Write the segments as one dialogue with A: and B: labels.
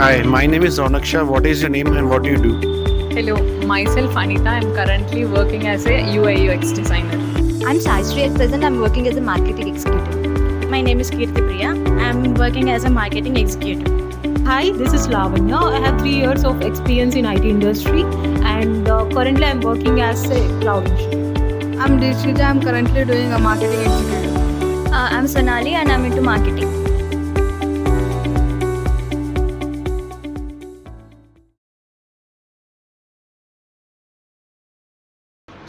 A: Hi, my name is Ronaksha. What is your name and what do you do?
B: Hello, myself Anita. I'm currently working as a UI UX designer.
C: I'm Shastri. At present, I'm working as a marketing executive.
D: My name is Kirti Priya. I'm working as a marketing executive.
E: Hi, this is Lavanya. I have 3 years of experience in IT industry and currently I'm working as a cloud engineer.
F: I'm Dishita. I'm currently doing a marketing executive.
C: I'm Sonali and I'm into marketing.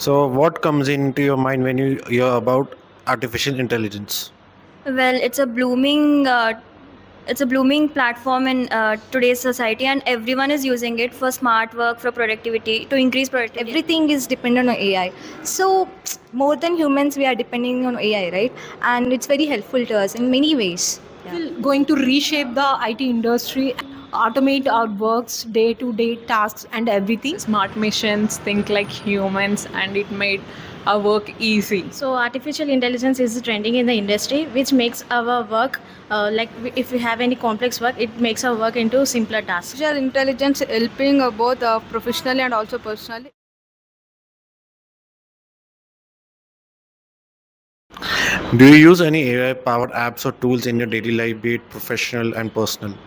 A: So, what comes into your mind when you hear about artificial intelligence?
C: Well, it's a blooming platform in today's society, and everyone is using it for smart work, for productivity, to increase productivity. Everything is dependent on AI. So, more than humans, we are depending on AI, right? And it's very helpful to us in many ways.
E: Going to reshape the IT industry, automate our works, day-to-day tasks and everything.
B: Smart machines think like humans and it made our work easy.
D: So, artificial intelligence is trending in the industry, which makes our work if we have any complex work, it makes our work into simpler tasks.
F: Artificial intelligence helping both professionally and also personally.
A: Do you use any AI powered apps or tools in your daily life, be it professional and personal?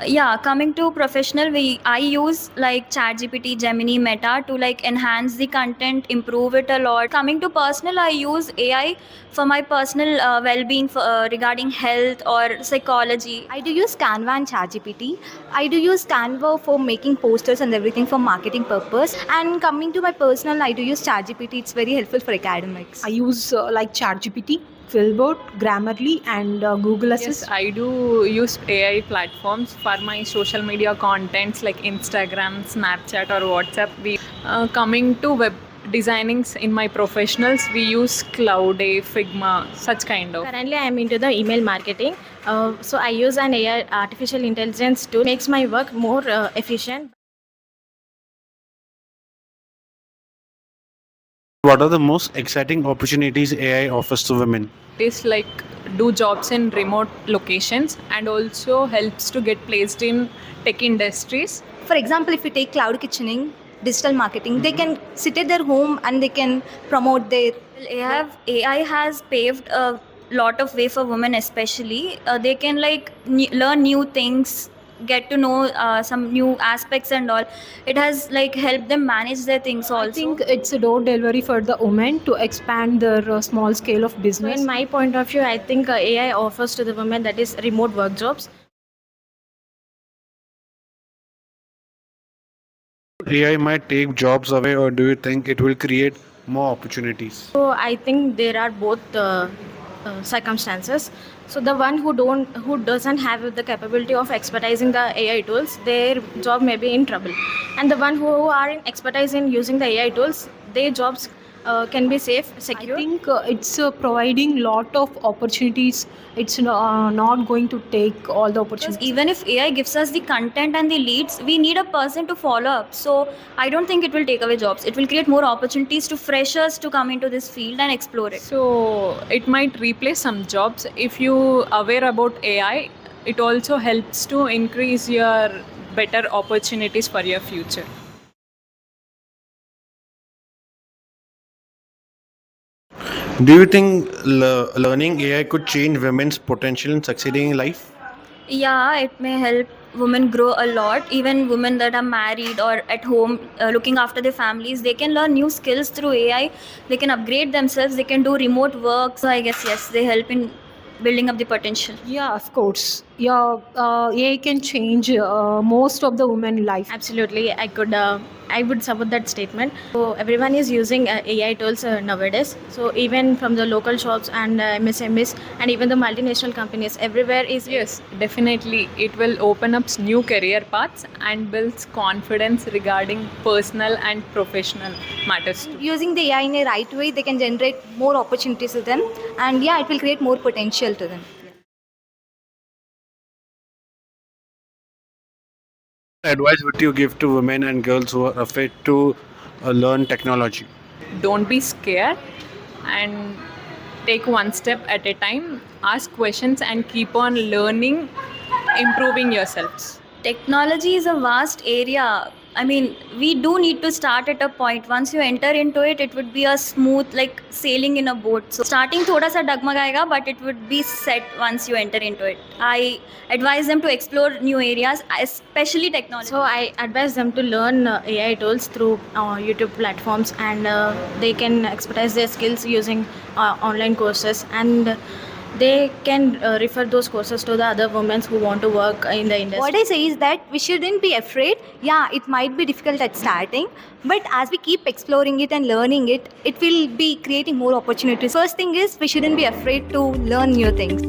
C: Yeah, coming to professional, I use like ChatGPT, Gemini, Meta to like enhance the content, improve it a lot. Coming to personal, I use AI for my personal well-being, regarding health or psychology. I do use Canva and ChatGPT. I do use Canva for making posters and everything for marketing purpose. And coming to my personal, I do use ChatGPT. It's very helpful for academics.
E: I use like ChatGPT, Philbot, Grammarly and Google Assist.
B: Yes, I do use AI platforms for my social media contents like Instagram, Snapchat, or WhatsApp. Coming to web designings in my professionals, we use Cloud.A, Figma, such kind of.
D: Currently, I am into the email marketing. So, I use an AI artificial intelligence tool, makes my work more efficient.
A: What are the most exciting opportunities AI offers to women?
B: It is like do jobs in remote locations and also helps to get placed in tech industries.
C: For example, if you take cloud kitchening, digital marketing, they can sit at their home and they can promote their. AI has paved a lot of way for women, especially. They can like learn new things, get to know some new aspects and all. It has like helped them manage their things also.
E: I think it's a door delivery for the women to expand their small scale of
D: So,
E: business.
D: in my point of view, I think AI offers to the women that is remote work jobs.
A: AI might take jobs away, or do you think it will create more opportunities?
D: So I think there are both circumstances. So the one who doesn't have the capability of expertising the AI tools, their job may be in trouble, and the one who are in expertise in using the AI tools, their jobs can be safe, secure.
E: I think it's providing lot of opportunities. It's not going to take all the opportunities.
C: Even if AI gives us the content and the leads, we need a person to follow up. So I don't think it will take away jobs. It will create more opportunities to freshers to come into this field and explore it.
B: So it might replace some jobs. If you aware about AI, it also helps to increase your better opportunities for your future.
A: Do you think learning AI could change women's potential in succeeding in life?
C: Yeah, it may help women grow a lot. Even women that are married or at home looking after their families, they can learn new skills through AI. They can upgrade themselves. They can do remote work. So I guess yes, they help in building up the potential.
E: Yeah, of course. Yeah, AI can change most of the women life.
D: Absolutely, I would support that statement. So everyone is using AI tools nowadays. So even from the local shops and MSMEs and even the multinational companies, everywhere is.
B: Yes, definitely. It will open up new career paths and builds confidence regarding personal and professional matters too.
C: Using the AI in a right way, they can generate more opportunities to them, and yeah, it will create more potential to them.
A: Advice would you give to women and girls who are afraid to learn technology?
B: Don't be scared and take one step at a time. Ask questions and keep on learning, improving yourselves.
C: Technology is a vast area. I mean, we do need to start at a point. Once you enter into it, it would be a smooth, like sailing in a boat. So starting thoda sa डगमगाएगा, but it would be set once you enter into it. I advise them to explore new areas, especially technology.
D: So I advise them to learn AI tools through YouTube platforms, and they can expertise their skills using online courses, and they can refer those courses to the other women who want to work in the industry.
G: What I say is that we shouldn't be afraid. Yeah, it might be difficult at starting, but as we keep exploring it and learning it, it will be creating more opportunities. First thing is we shouldn't be afraid to learn new things.